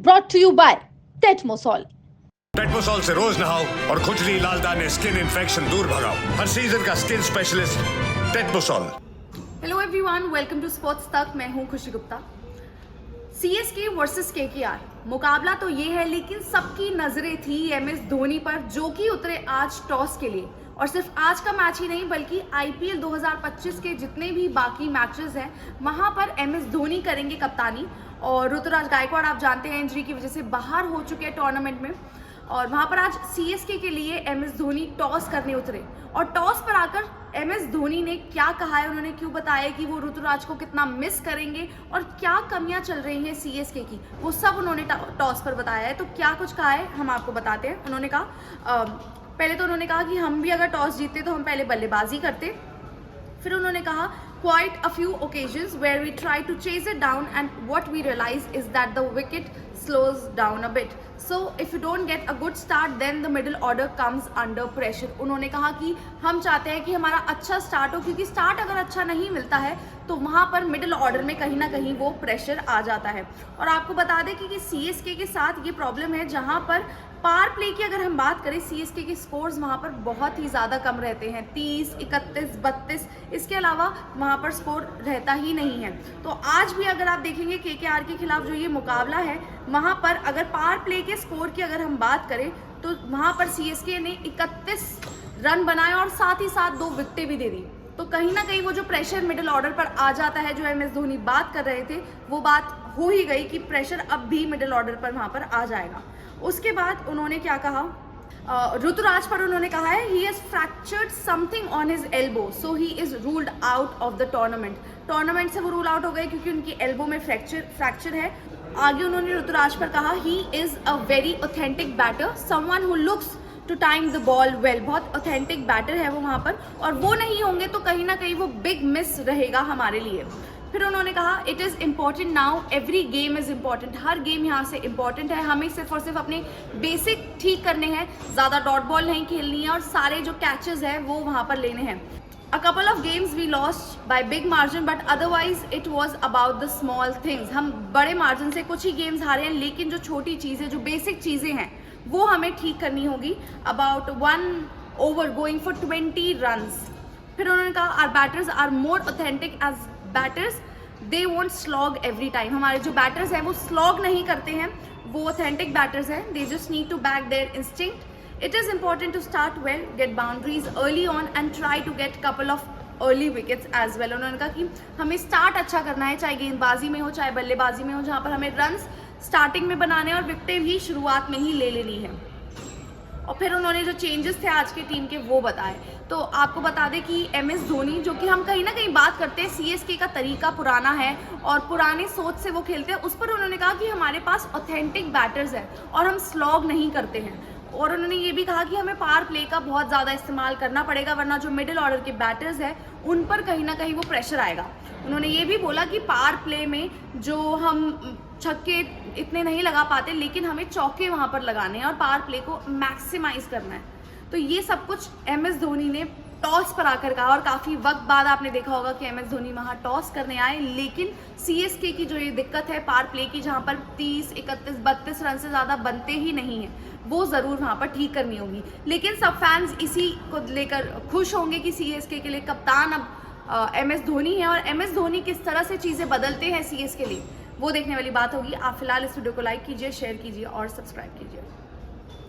brought to you by Tetmosol. टेटमोसॉल से रोज नहाओ और खुजली लाल दाने स्किन इन्फेक्शन दूर भगाओ। हर सीजन का skin specialist Tetmosol. Hello everyone, welcome to sports Tak. मैं हूं खुशी गुप्ता। सीएसके वर्सेस केकेआर मुकाबला तो ये है, लेकिन सबकी नजरें थी एमएस धोनी पर, जो कि उतरे आज टॉस के लिए। और सिर्फ आज का मैच ही नहीं, बल्कि आईपीएल 2025 के जितने भी बाकी मैचेस हैं वहां पर एमएस धोनी करेंगे कप्तानी। और ऋतुराज गायकवाड़ आप जानते हैं इंजरी की वजह से बाहर हो चुके हैं टूर्नामेंट में। और वहां पर आज सीएसके के लिए एमएस धोनी टॉस करने उतरे। और टॉस पर आकर एमएस धोनी ने क्या कहा है, उन्होंने क्यों बताया कि वो ऋतुराज को कितना मिस करेंगे और क्या कमियां चल रही हैं सीएसके की, वो सब उन्होंने टॉस पर बताया है। तो क्या कुछ कहा है हम आपको बताते हैं। उन्होंने कहा पहले तो उन्होंने कहा कि हम भी अगर टॉस जीतते तो हम पहले बल्लेबाजी करते। फिर उन्होंने कहा quite a few occasions where we try to chase it down and what we realize is that the wicket slows down a bit. So if you don't get a good start then the middle order comes under pressure. उन्होंने कहा कि हम चाहते हैं कि हमारा अच्छा start हो, क्योंकि स्टार्ट अगर अच्छा नहीं मिलता है तो वहाँ पर मिडिल ऑर्डर में कहीं ना कहीं वो प्रेशर आ जाता है। और आपको बता दें कि सीएसके के साथ ये प्रॉब्लम है, जहाँ पर पावर प्ले की अगर हम बात करें, सीएसके के स्कोर्स वहाँ पर बहुत ही ज़्यादा कम रहते हैं, 30, 31, 32। इसके अलावा वहाँ पर स्कोर रहता ही नहीं है। तो आज भी अगर आप देखेंगे केकेआर के खिलाफ जो ये मुकाबला है, वहाँ पर अगर पावर प्ले के स्कोर की अगर हम बात करें तो वहाँ पर सीएसके ने 31 रन बनाए और साथ ही साथ 2 विकेटें भी दे दी। तो कहीं ना कहीं वो जो प्रेशर मिडिल ऑर्डर पर आ जाता है, जो एमएस धोनी बात कर रहे थे, वो बात हो ही गई कि प्रेशर अब भी मिडिल ऑर्डर पर वहाँ पर आ जाएगा। उसके बाद उन्होंने क्या कहा, ऋतुराज पर उन्होंने कहा है he has fractured something on his elbow so he is ruled out of the tournament से वो रूल आउट हो गए क्योंकि उनकी एल्बो में फ्रैक्चर है। आगे उन्होंने ऋतुराज पर कहा he is a very authentic batter, someone who looks to time the ball well. बहुत ऑथेंटिक बैटर है वो वहाँ पर, और वो नहीं होंगे तो कहीं ना कहीं वो बिग मिस रहेगा हमारे लिए। फिर उन्होंने कहा it is important now, every game is important. Her game यहाँ से इम्पॉर्टेंट है, हमें सिर्फ और सिर्फ अपने बेसिक ठीक करने हैं, ज़्यादा डॉट बॉल नहीं खेलनी है और सारे जो कैचेस हैं वो वहाँ पर लेने हैं। A couple of games we lost by big margin but otherwise it was about the small things. हम बड़े मार्जिन से कुछ ही गेम्स हारे हैं, लेकिन जो छोटी चीज़ें, जो बेसिक चीज़ें हैं वो हमें ठीक करनी होगी। About 1 over going for 20 runs. फिर उन्होंने कहा our batters are more authentic as batters, they won't slog every time. हमारे जो बैटर्स हैं वो स्लॉग नहीं करते हैं, वो ऑथेंटिक बैटर्स हैं, they just need to back their instinct. It is important to start well, get boundaries early on and try to get couple of early wickets as well. उन्होंने कहा कि हमें स्टार्ट अच्छा करना है, चाहे गेंदबाजी में हो चाहे बल्लेबाजी में हो, जहाँ पर हमें रन्स स्टार्टिंग में बनाने हैं और विकेटें भी शुरुआत में ही ले लेनी है। और फिर उन्होंने जो चेंजेस थे आज की टीम के वो बताए। तो आपको बता दें कि एमएस धोनी, जो कि हम कहीं ना कहीं बात करते हैं सीएसके का तरीका पुराना है और पुरानी सोच से वो खेलते हैं, उस पर उन्होंने कहा कि हमारे पास ऑथेंटिक बैटर्स हैं और हम स्लॉग नहीं करते हैं। और उन्होंने ये भी कहा कि हमें पावर प्ले का बहुत ज़्यादा इस्तेमाल करना पड़ेगा, वरना जो मिडिल ऑर्डर के बैटर्स हैं उन पर कहीं ना कहीं वो प्रेशर आएगा। उन्होंने ये भी बोला कि पावर प्ले में जो हम छक्के इतने नहीं लगा पाते, लेकिन हमें चौके वहाँ पर लगाने हैं और पावर प्ले को मैक्सिमाइज करना है। तो ये सब कुछ एमएस धोनी ने टॉस पर आकर कहा, और काफ़ी वक्त बाद आपने देखा होगा कि एमएस धोनी वहाँ टॉस करने आए। लेकिन सीएसके की जो ये दिक्कत है पावर प्ले की, जहाँ पर 30, 31, 32 रन से ज़्यादा बनते ही नहीं हैं, वो ज़रूर वहाँ पर ठीक करनी होगी। लेकिन सब फैंस इसी को लेकर खुश होंगे कि सीएसके के लिए कप्तान अब एमएस धोनी है, और एमएस धोनी किस तरह से चीज़ें बदलते हैं सीएसके लिए, वो देखने वाली बात होगी। आप फिलहाल इस वीडियो को लाइक कीजिए, शेयर कीजिए और सब्सक्राइब कीजिए।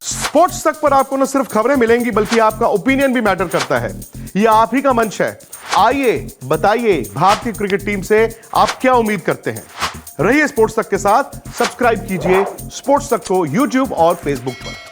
स्पोर्ट्स तक पर आपको न सिर्फ खबरें मिलेंगी बल्कि आपका ओपिनियन भी मैटर करता है। यह आप ही का मंच है। आइए बताइए, भारतीय क्रिकेट टीम से आप क्या उम्मीद करते हैं। रहिए स्पोर्ट्स तक के साथ, सब्सक्राइब कीजिए स्पोर्ट्स तक को यूट्यूब और फेसबुक पर।